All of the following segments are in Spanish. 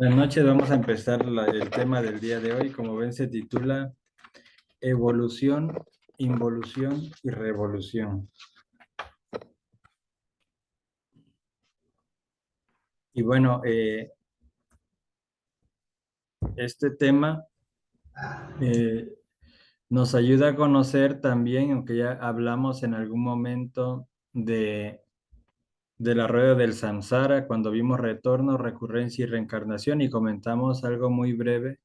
Buenas noches, vamos a empezar el tema del día de hoy. Como ven, se titula Evolución, Involución y Revolución. Y bueno, este tema eh, nos ayuda a conocer también, aunque ya hablamos en algún momento de la rueda del samsara, cuando vimos retorno, recurrencia y reencarnación, y comentamos algo muy breve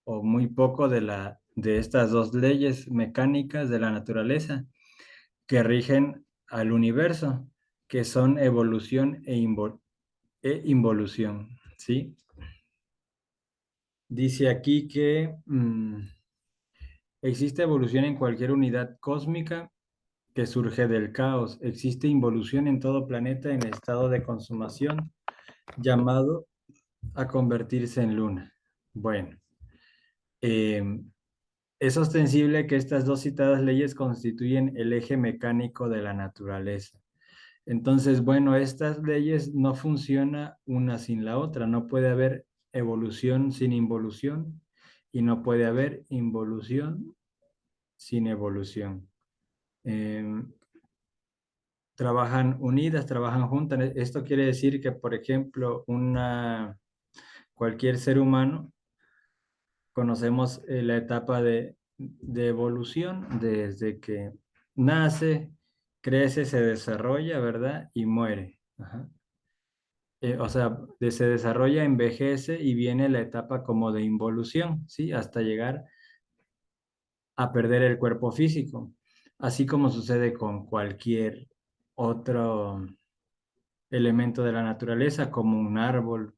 o muy poco de estas dos leyes mecánicas de la naturaleza que rigen al universo, que son evolución e involución, ¿sí? Dice aquí que existe evolución en cualquier unidad cósmica que surge del caos. Existe involución en todo planeta en estado de consumación, llamado a convertirse en luna. Bueno, eh, es ostensible que estas dos citadas leyes constituyen el eje mecánico de la naturaleza. Entonces, bueno, estas leyes no funcionan una sin la otra. No puede haber evolución sin involución y no puede haber involución sin evolución. Eh, Trabajan unidas, trabajan juntas. Esto quiere decir que, por ejemplo, cualquier ser humano, conocemos la etapa de evolución desde que nace, crece, se desarrolla, ¿verdad? Y muere. Ajá. O sea, se desarrolla, envejece y viene la etapa como de involución, ¿sí? Hasta llegar a perder el cuerpo físico, así como sucede con cualquier otro elemento de la naturaleza, como un árbol,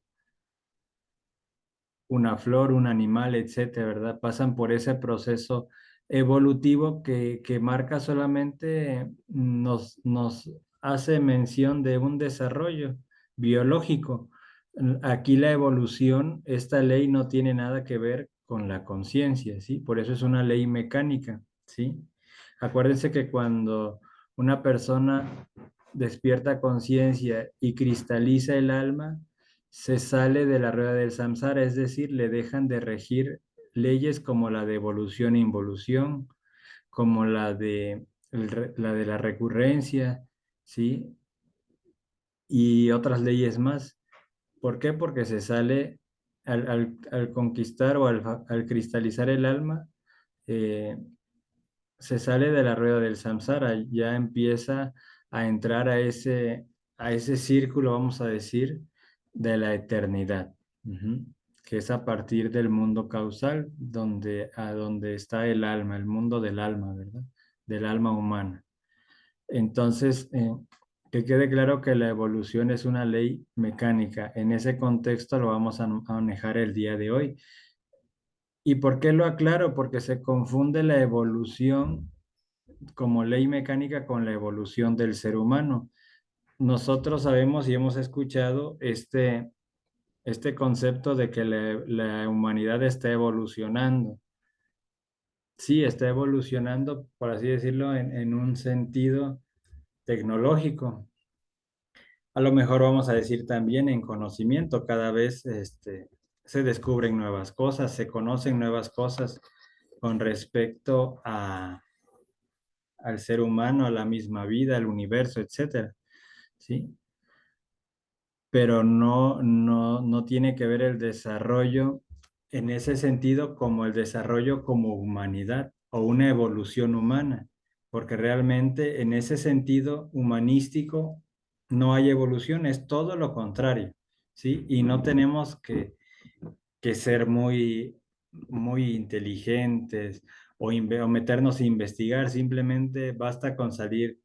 una flor, un animal, etcétera, ¿verdad? Pasan por ese proceso evolutivo que marca solamente, nos hace mención de un desarrollo biológico. Aquí la evolución, esta ley no tiene nada que ver con la conciencia, ¿sí? Por eso es una ley mecánica, ¿sí? Acuérdense que cuando una persona despierta conciencia y cristaliza el alma, se sale de la rueda del samsara, es decir, le dejan de regir leyes como la de evolución e involución, como la de la recurrencia, ¿sí? Y otras leyes más. ¿Por qué? Porque se sale al conquistar o al cristalizar el alma, eh, se sale de la rueda del samsara, ya empieza a entrar a ese círculo, vamos a decir, de la eternidad, ujú, que es a partir del mundo causal, a donde está el alma, el mundo del alma, ¿verdad? Del alma humana. Entonces, que quede claro que la evolución es una ley mecánica. En ese contexto lo vamos a manejar el día de hoy. ¿Y por qué lo aclaro? Porque se confunde la evolución como ley mecánica con la evolución del ser humano. Nosotros sabemos y hemos escuchado este concepto de que la humanidad está evolucionando. Sí, está evolucionando, por así decirlo, en un sentido tecnológico. A lo mejor vamos a decir también en conocimiento, cada vez se descubren nuevas cosas, se conocen nuevas cosas con respecto al ser humano, a la misma vida, al universo, etcétera, ¿sí? Pero no tiene que ver el desarrollo en ese sentido como el desarrollo como humanidad o una evolución humana, porque realmente en ese sentido humanístico no hay evolución, es todo lo contrario, ¿sí? Y no tenemos que ser muy inteligentes o meternos a investigar, simplemente basta con salir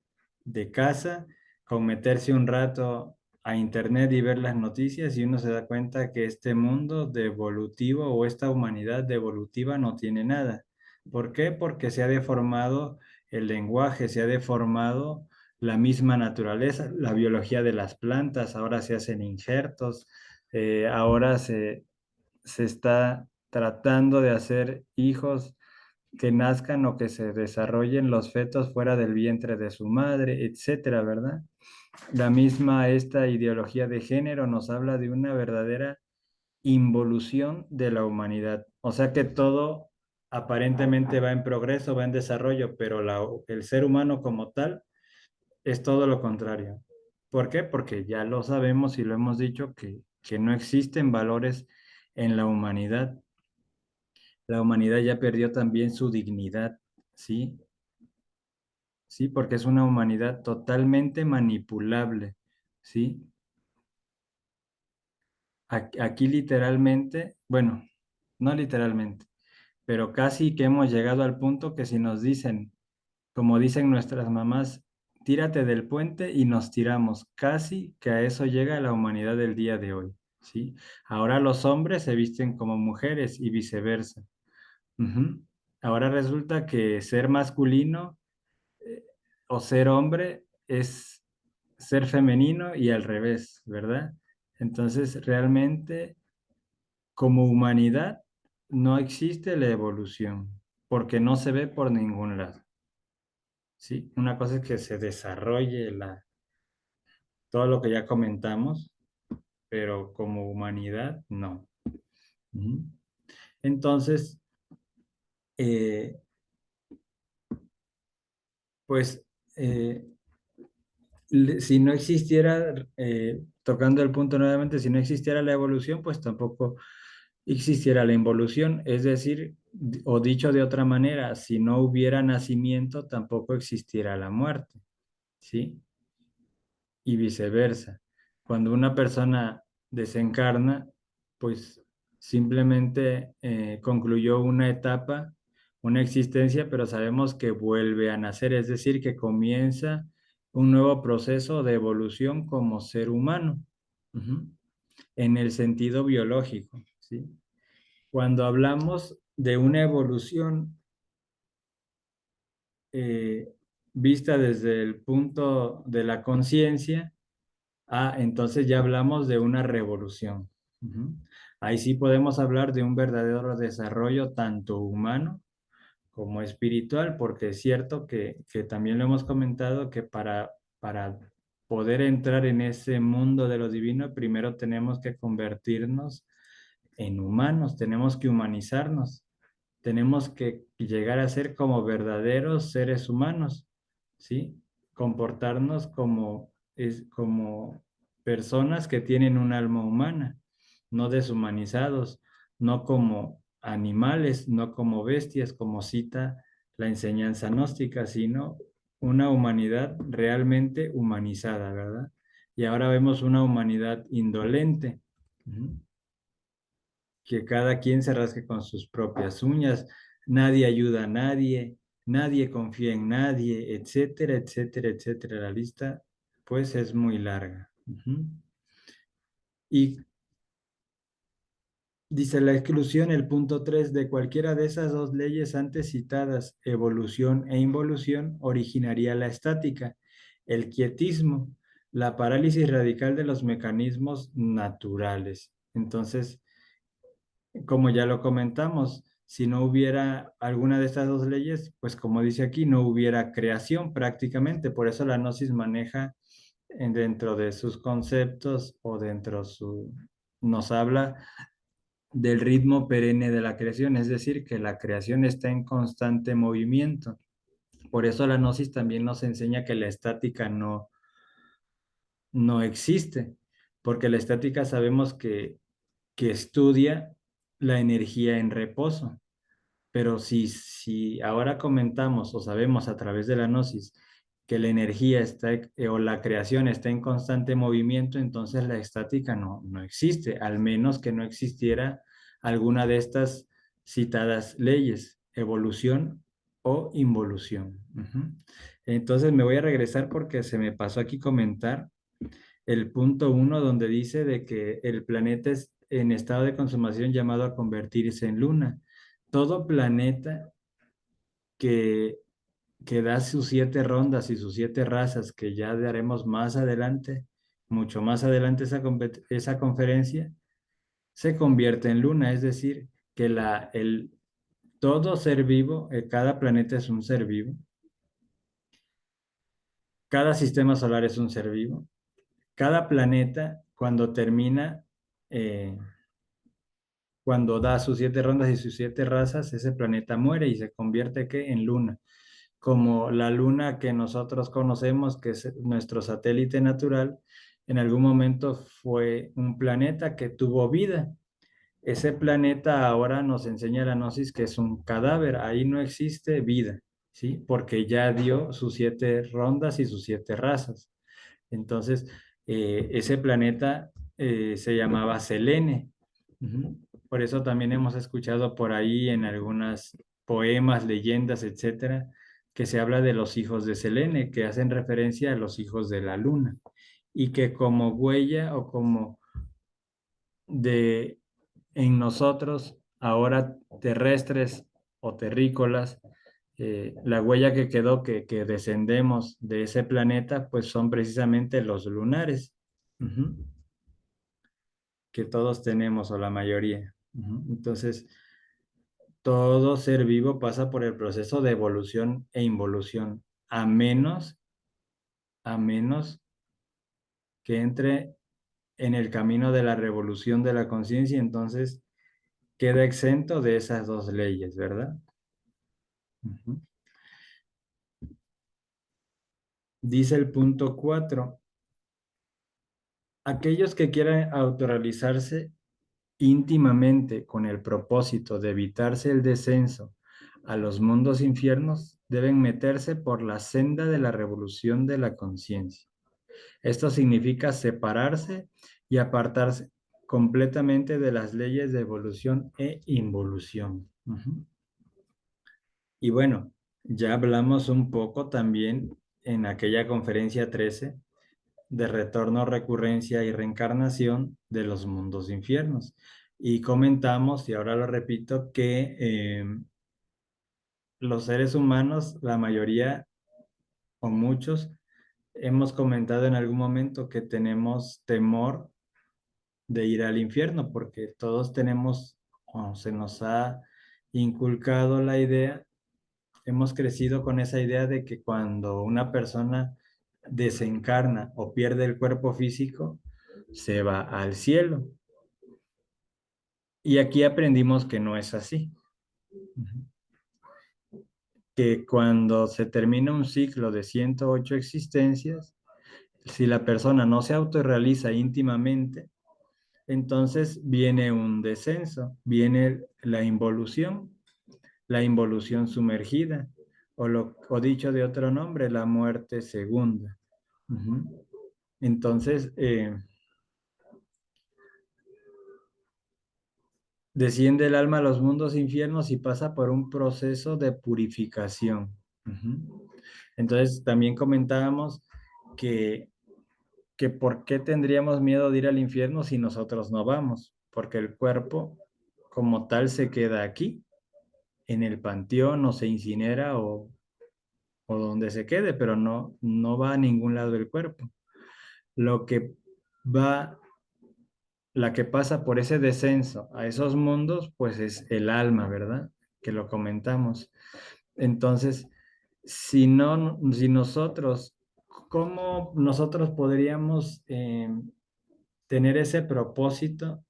de casa, con meterse un rato a internet y ver las noticias y uno se da cuenta que este mundo de evolutivo o esta humanidad de evolutiva no tiene nada. ¿Por qué? Porque se ha deformado el lenguaje, se ha deformado la misma naturaleza, la biología de las plantas, ahora se hacen injertos, ahora se está tratando de hacer hijos que nazcan o que se desarrollen los fetos fuera del vientre de su madre, etcétera, ¿verdad? La misma esta ideología de género nos habla de una verdadera involución de la humanidad. O sea que todo aparentemente va en progreso, va en desarrollo, pero el ser humano como tal es todo lo contrario. ¿Por qué? Porque ya lo sabemos y lo hemos dicho que no existen valores en la humanidad. La humanidad ya perdió también su dignidad, ¿sí? Sí, porque es una humanidad totalmente manipulable, ¿sí? Aquí literalmente, bueno, no literalmente, pero casi que hemos llegado al punto que si nos dicen, como dicen nuestras mamás, tírate del puente y nos tiramos, casi que a eso llega la humanidad del día de hoy, ¿sí? Ahora los hombres se visten como mujeres y viceversa. Ujú. Ahora resulta que ser masculino eh, o ser hombre es ser femenino y al revés, ¿verdad? Entonces, realmente, como humanidad, no existe la evolución, porque no se ve por ningún lado, ¿sí? Una cosa es que se desarrolle todo lo que ya comentamos, pero como humanidad, no. Ujú. Entonces, eh, pues, eh, si no existiera, tocando el punto nuevamente, si no existiera la evolución, pues tampoco existiera la involución. Es decir, o dicho de otra manera, si no hubiera nacimiento, tampoco existiera la muerte, ¿sí? Y viceversa. Cuando una persona desencarna, pues simplemente concluyó una etapa, una existencia, pero sabemos que vuelve a nacer, es decir, que comienza un nuevo proceso de evolución como ser humano, ujú, en el sentido biológico, ¿sí? Cuando hablamos de una evolución eh, vista desde el punto de la conciencia, entonces ya hablamos de una revolución. Ujú. Ahí sí podemos hablar de un verdadero desarrollo tanto humano como espiritual, porque es cierto que también lo hemos comentado que para poder entrar en ese mundo de lo divino, primero tenemos que convertirnos en humanos, tenemos que humanizarnos, tenemos que llegar a ser como verdaderos seres humanos, ¿sí? Comportarnos como personas que tienen un alma humana, no deshumanizados, no como animales, no como bestias, como cita la enseñanza gnóstica, sino una humanidad realmente humanizada, ¿verdad? Y ahora vemos una humanidad indolente. Ujú, que cada quien se rasque con sus propias uñas, nadie ayuda a nadie, nadie confía en nadie, etcétera, etcétera, etcétera. La lista, pues, es muy larga. Ujú. Y dice la exclusión, el punto 3 de cualquiera de esas dos leyes antes citadas, evolución e involución, originaría la estática, el quietismo, la parálisis radical de los mecanismos naturales. Entonces, como ya lo comentamos, si no hubiera alguna de estas dos leyes, pues como dice aquí, no hubiera creación prácticamente. Por eso la gnosis maneja dentro de sus conceptos o nos habla del ritmo perenne de la creación, es decir, que la creación está en constante movimiento. Por eso la gnosis también nos enseña que la estática no existe, porque la estática sabemos que estudia la energía en reposo. Pero si ahora comentamos o sabemos a través de la gnosis que la energía o la creación está en constante movimiento, entonces la estática no existe, al menos que no existiera alguna de estas citadas leyes, evolución o involución. Ujú. Entonces me voy a regresar porque se me pasó aquí comentar el punto uno donde dice de que el planeta es en estado de consumación llamado a convertirse en luna. Todo planeta que, que da sus 7 rondas y sus 7 razas, que ya daremos más adelante, mucho más adelante esa conferencia, se convierte en luna, es decir, que todo ser vivo, cada planeta es un ser vivo, cada sistema solar es un ser vivo, cada planeta cuando termina... eh, cuando da sus 7 rondas y sus 7 razas, ese planeta muere y se convierte ¿qué? En luna. Como la luna que nosotros conocemos, que es nuestro satélite natural, en algún momento fue un planeta que tuvo vida. Ese planeta ahora nos enseña la gnosis que es un cadáver, ahí no existe vida, ¿sí? Porque ya dio sus 7 rondas y sus 7 razas. Entonces, ese planeta se llamaba Selene. Ujú. Por eso también hemos escuchado por ahí en algunas poemas, leyendas, etcétera, que se habla de los hijos de Selene, que hacen referencia a los hijos de la luna, y que como huella o como de en nosotros, ahora terrestres o terrícolas, la huella que quedó que descendemos de ese planeta, pues son precisamente los lunares, ujú, que todos tenemos o la mayoría. Ujú. Entonces, todo ser vivo pasa por el proceso de evolución e involución, a menos que entre en el camino de la revolución de la conciencia, entonces queda exento de esas dos leyes, ¿verdad? Ujú. Dice el punto 4: aquellos que quieran autorrealizarse íntimamente con el propósito de evitarse el descenso a los mundos infiernos deben meterse por la senda de la revolución de la conciencia. Esto significa separarse y apartarse completamente de las leyes de evolución e involución. Ujú. Y bueno, ya hablamos un poco también en aquella conferencia 13 de retorno, recurrencia y reencarnación de los mundos infiernos. Y comentamos, y ahora lo repito, que los seres humanos, la mayoría o muchos, hemos comentado en algún momento que tenemos temor de ir al infierno, porque todos tenemos, o se nos ha inculcado la idea, hemos crecido con esa idea de que cuando una persona desencarna o pierde el cuerpo físico, se va al cielo. Y aquí aprendimos que no es así. Ujú. Que cuando se termina un ciclo de 108 existencias, si la persona no se autorrealiza íntimamente, entonces viene un descenso, viene la involución sumergida, o dicho de otro nombre, la muerte segunda. Ujú. Entonces, desciende el alma a los mundos infiernos y pasa por un proceso de purificación. Ujú. Entonces, también comentábamos que, que por qué tendríamos miedo de ir al infierno si nosotros no vamos, porque el cuerpo como tal se queda aquí, en el panteón, o se incinera, o donde se quede, pero no va a ningún lado del cuerpo. Lo que va, la que pasa por ese descenso a esos mundos, pues es el alma, ¿verdad? Que lo comentamos. Entonces, si nosotros, ¿cómo nosotros podríamos tener ese propósito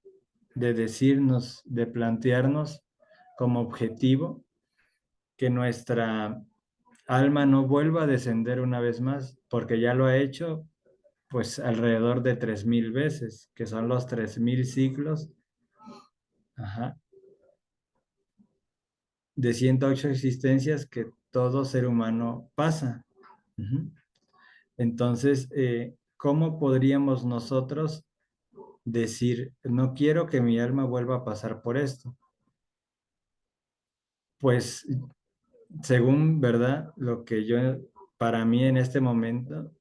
de decirnos, de plantearnos como objetivo que nuestra alma no vuelva a descender una vez más, porque ya lo ha hecho pues alrededor de 3000 veces, que son los 3000 ciclos, ajá, de 108 existencias que todo ser humano pasa. Ujú. Entonces, ¿cómo podríamos nosotros decir, no quiero que mi alma vuelva a pasar por esto? Pues, según, ¿verdad? Lo que yo, para mí en este momento,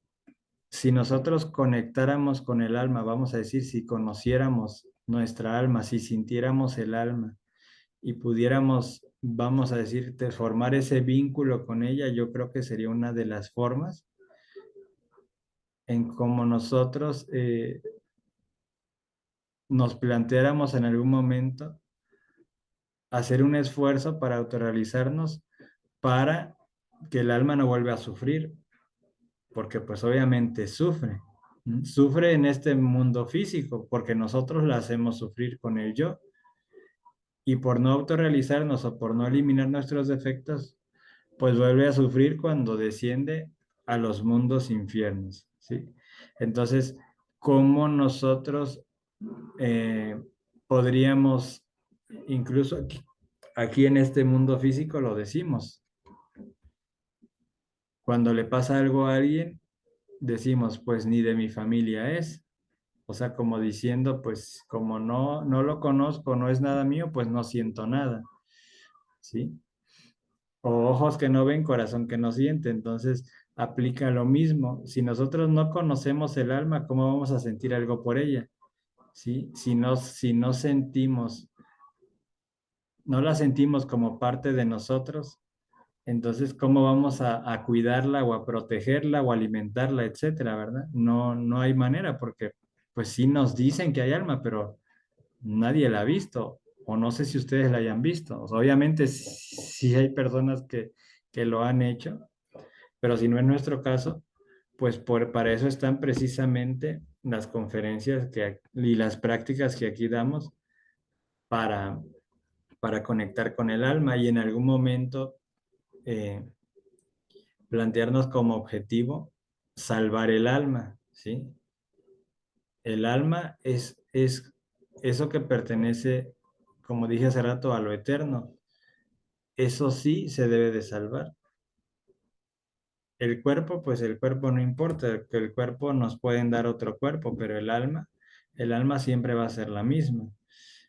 si nosotros conectáramos con el alma, vamos a decir, si conociéramos nuestra alma, si sintiéramos el alma y pudiéramos, vamos a decir, formar ese vínculo con ella, yo creo que sería una de las formas en cómo nosotros nos planteáramos en algún momento hacer un esfuerzo para autorrealizarnos, para que el alma no vuelva a sufrir, porque pues obviamente sufre. Sufre en este mundo físico porque nosotros la hacemos sufrir con el yo. y por no autorrealizarnos o por no eliminar nuestros defectos, pues vuelve a sufrir cuando desciende a los mundos infiernos, ¿sí? Entonces, ¿cómo nosotros eh, podríamos, incluso aquí en este mundo físico lo decimos, cuando le pasa algo a alguien, decimos, pues ni de mi familia es, o sea, como diciendo, pues como no lo conozco, no es nada mío, pues no siento nada, ¿sí? O ojos que no ven, corazón que no siente. Entonces, aplica lo mismo. Si nosotros no conocemos el alma, ¿cómo vamos a sentir algo por ella? ¿Sí? Si no sentimos, no la sentimos como parte de nosotros, entonces, ¿cómo vamos a cuidarla o a protegerla o alimentarla, etcétera, ¿verdad? No hay manera porque, pues sí nos dicen que hay alma, pero nadie la ha visto, o no sé si ustedes la hayan visto. O sea, obviamente sí hay personas que lo han hecho, pero si no es nuestro caso, pues para eso están precisamente las conferencias y las prácticas que aquí damos para, para conectar con el alma y en algún momento eh, plantearnos como objetivo salvar el alma, ¿sí? El alma es eso que pertenece, como dije hace rato, a lo eterno. Eso sí se debe de salvar. El cuerpo, pues el cuerpo no importa, que el cuerpo nos pueden dar otro cuerpo, pero el alma siempre va a ser la misma.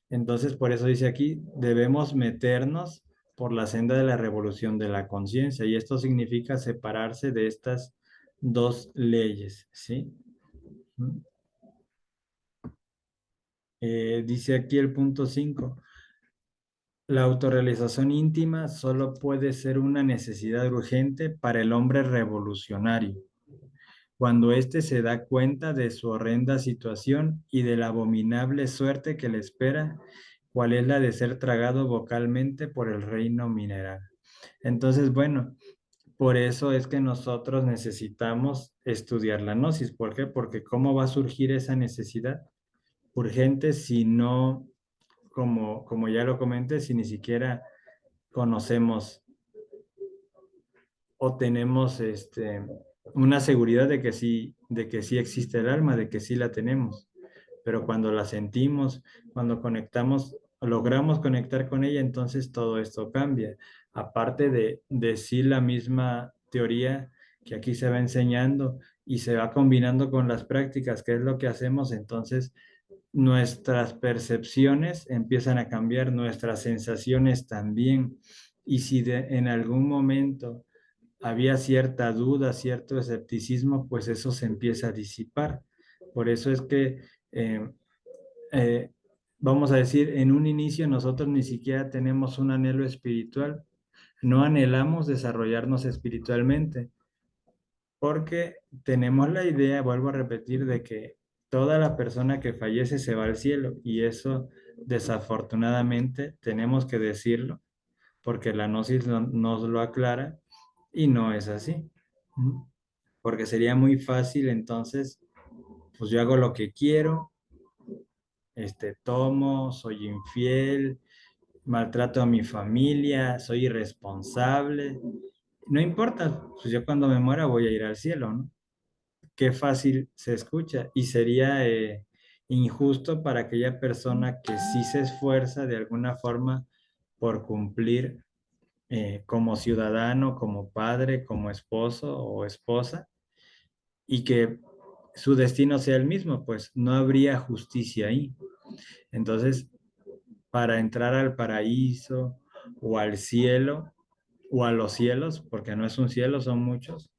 Entonces, por eso dice aquí, debemos meternos por la senda de la revolución de la conciencia, y esto significa separarse de estas dos leyes, ¿sí? Dice aquí el punto 5. La autorrealización íntima solo puede ser una necesidad urgente para el hombre revolucionario, cuando éste se da cuenta de su horrenda situación y de la abominable suerte que le espera, cual es la de ser tragado vocalmente por el reino mineral. Entonces, bueno, por eso es que nosotros necesitamos estudiar la gnosis. ¿Por qué? Porque ¿cómo va a surgir esa necesidad urgente si no, como ya lo comenté, si ni siquiera conocemos o tenemos una seguridad de que sí existe el alma, de que sí la tenemos? Pero cuando la sentimos, cuando conectamos, logramos conectar con ella, entonces todo esto cambia. Aparte de sí la misma teoría que aquí se va enseñando y se va combinando con las prácticas, que es lo que hacemos, entonces nuestras percepciones empiezan a cambiar, nuestras sensaciones también. Y si en algún momento había cierta duda, cierto escepticismo, pues eso se empieza a disipar. Por eso es que, eh, eh, vamos a decir, en un inicio nosotros ni siquiera tenemos un anhelo espiritual, no anhelamos desarrollarnos espiritualmente, porque tenemos la idea, vuelvo a repetir, de que toda la persona que fallece se va al cielo, y eso desafortunadamente tenemos que decirlo porque la gnosis nos lo aclara y no es así. ¿Mm? Porque sería muy fácil entonces, pues yo hago lo que quiero, tomo, soy infiel, maltrato a mi familia, soy irresponsable. No importa, pues yo cuando me muera voy a ir al cielo, ¿no? Qué fácil se escucha y sería injusto para aquella persona que sí se esfuerza de alguna forma por cumplir como ciudadano, como padre, como esposo o esposa, y que su destino sea el mismo, pues no habría justicia ahí. Entonces, para entrar al paraíso o al cielo o a los cielos, porque no es un cielo, son muchos,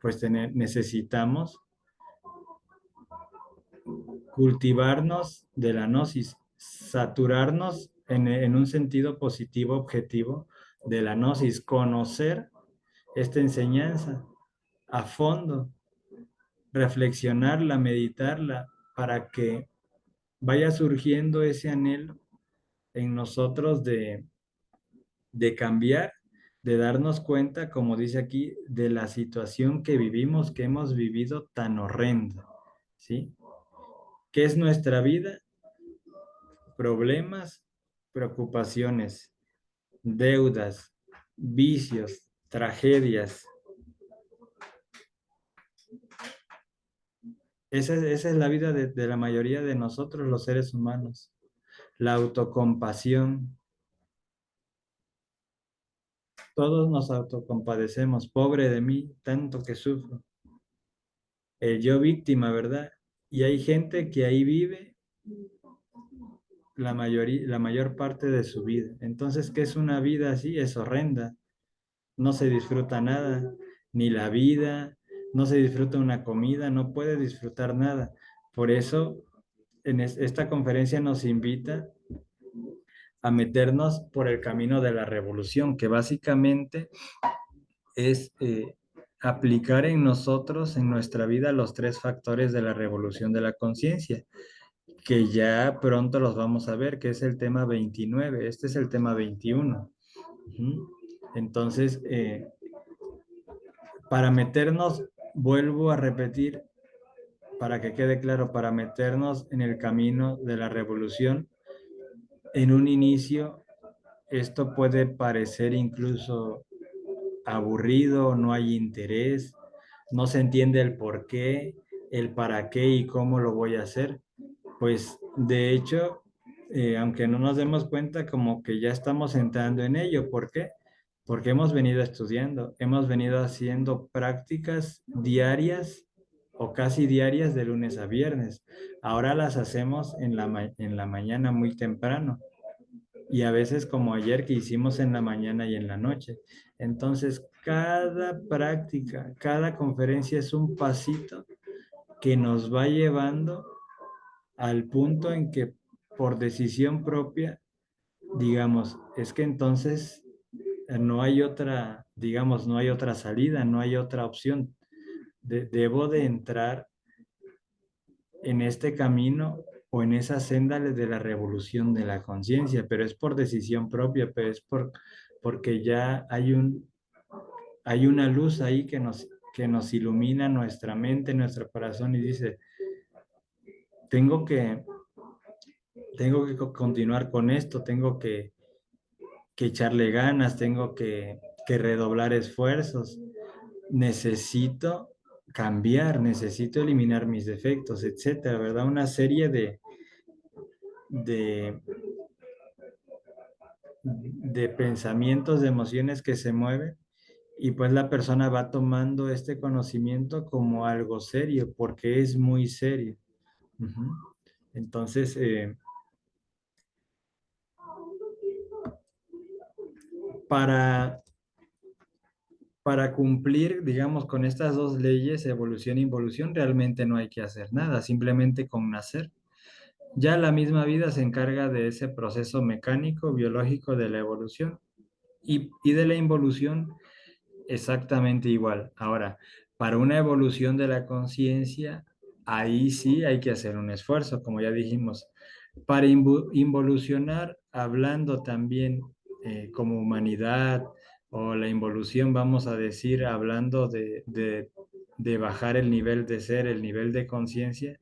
pues necesitamos cultivarnos de la gnosis, saturarnos en un sentido positivo, objetivo de la gnosis, conocer esta enseñanza a fondo, reflexionarla, meditarla, para que vaya surgiendo ese anhelo en nosotros de cambiar, de darnos cuenta, como dice aquí, de la situación que vivimos, que hemos vivido tan horrenda, ¿sí? ¿Qué es nuestra vida? Problemas, preocupaciones, deudas, vicios, tragedias. Esa es la vida de la mayoría de nosotros, los seres humanos. La autocompasión. Todos nos autocompadecemos. Pobre de mí, tanto que sufro. Yo víctima, ¿verdad? Y hay gente que ahí vive la mayor parte de su vida. Entonces, ¿qué es una vida así? Es horrenda. No se disfruta nada, ni la vida, no se disfruta una comida, no puede disfrutar nada. Por eso, esta conferencia nos invita a meternos por el camino de la revolución, que básicamente es aplicar en nosotros, en nuestra vida, los tres factores de la revolución de la conciencia, que ya pronto los vamos a ver, que es el tema 29. Este es el tema 21. Ujú. Entonces, para meternos, vuelvo a repetir, para que quede claro, para meternos en el camino de la revolución, en un inicio, esto puede parecer incluso aburrido, no hay interés, no se entiende el por qué, el para qué y cómo lo voy a hacer. Pues de hecho, aunque no nos demos cuenta, como que ya estamos entrando en ello. ¿Por qué? Porque hemos venido estudiando, hemos venido haciendo prácticas diarias o casi diarias de lunes a viernes. Ahora las hacemos en la mañana muy temprano y a veces como ayer que hicimos en la mañana y en la noche. Entonces, cada práctica, cada conferencia es un pasito que nos va llevando al punto en que por decisión propia, digamos, es que entonces no hay otra, digamos, no hay otra salida, no hay otra opción. Debo de entrar en este camino o en esa senda de la revolución de la conciencia, pero es por decisión propia, pero es porque ya hay una luz ahí que nos ilumina nuestra mente, nuestro corazón y dice, tengo que, tengo que continuar con esto, tengo que echarle ganas, tengo que redoblar esfuerzos, necesito cambiar, necesito eliminar mis defectos, etcétera, ¿verdad? Una serie de, de pensamientos, de emociones que se mueven y pues la persona va tomando este conocimiento como algo serio, porque es muy serio. Ujú. Entonces, para, para cumplir, digamos, con estas dos leyes, evolución e involución, realmente no hay que hacer nada, simplemente con nacer. Ya la misma vida se encarga de ese proceso mecánico, biológico de la evolución y de la involución exactamente igual. Ahora, para una evolución de la conciencia, ahí sí hay que hacer un esfuerzo, como ya dijimos. Para involucionar, hablando también como humanidad o la involución, vamos a decir, hablando de bajar el nivel de ser, el nivel de conciencia,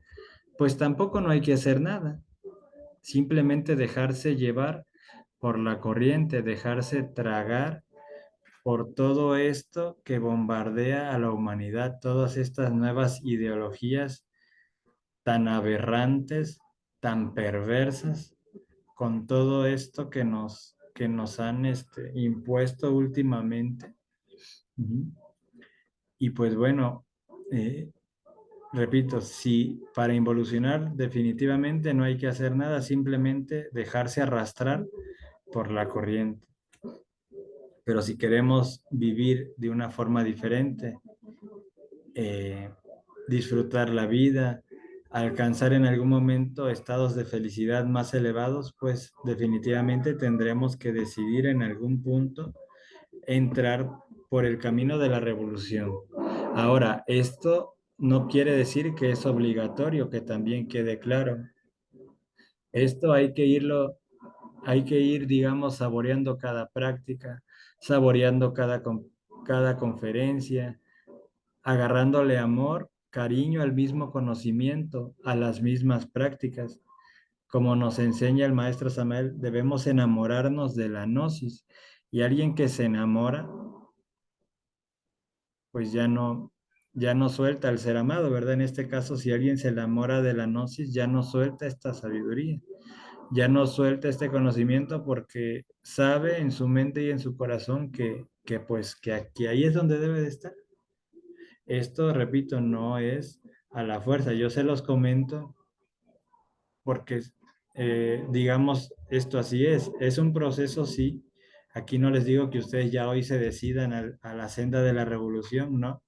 pues tampoco no hay que hacer nada. Simplemente dejarse llevar por la corriente, dejarse tragar por todo esto que bombardea a la humanidad, todas estas nuevas ideologías tan aberrantes, tan perversas, con todo esto que nos han impuesto últimamente. Ujú. Y pues bueno, eh, repito, si para involucionar definitivamente no hay que hacer nada, simplemente dejarse arrastrar por la corriente. Pero si queremos vivir de una forma diferente, eh, disfrutar la vida, alcanzar en algún momento estados de felicidad más elevados, pues definitivamente tendremos que decidir en algún punto entrar por el camino de la revolución. Ahora, esto no quiere decir que es obligatorio, que también quede claro. Esto hay que ir, digamos, saboreando cada práctica, saboreando cada conferencia, agarrándole amor, cariño al mismo conocimiento, a las mismas prácticas. como nos enseña el maestro Samael, debemos enamorarnos de la gnosis. Y alguien que se enamora, pues ya no suelta al ser amado, ¿verdad? En este caso, si alguien se enamora de la gnosis, ya no suelta esta sabiduría, ya no suelta este conocimiento porque sabe en su mente y en su corazón que pues que aquí ahí es donde debe de estar. Esto, repito, no es a la fuerza. Yo se los comento porque, digamos, esto así es un proceso, sí. Aquí no les digo que ustedes ya hoy se decidan a la senda de la revolución, ¿no?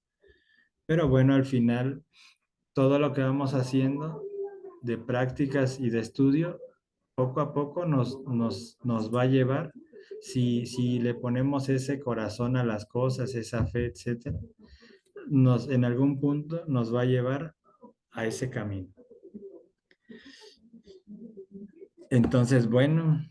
Pero bueno, al final, todo lo que vamos haciendo de prácticas y de estudio, poco a poco nos va a llevar, si le ponemos ese corazón a las cosas, esa fe, etcétera, en algún punto nos va a llevar a ese camino. Entonces, bueno.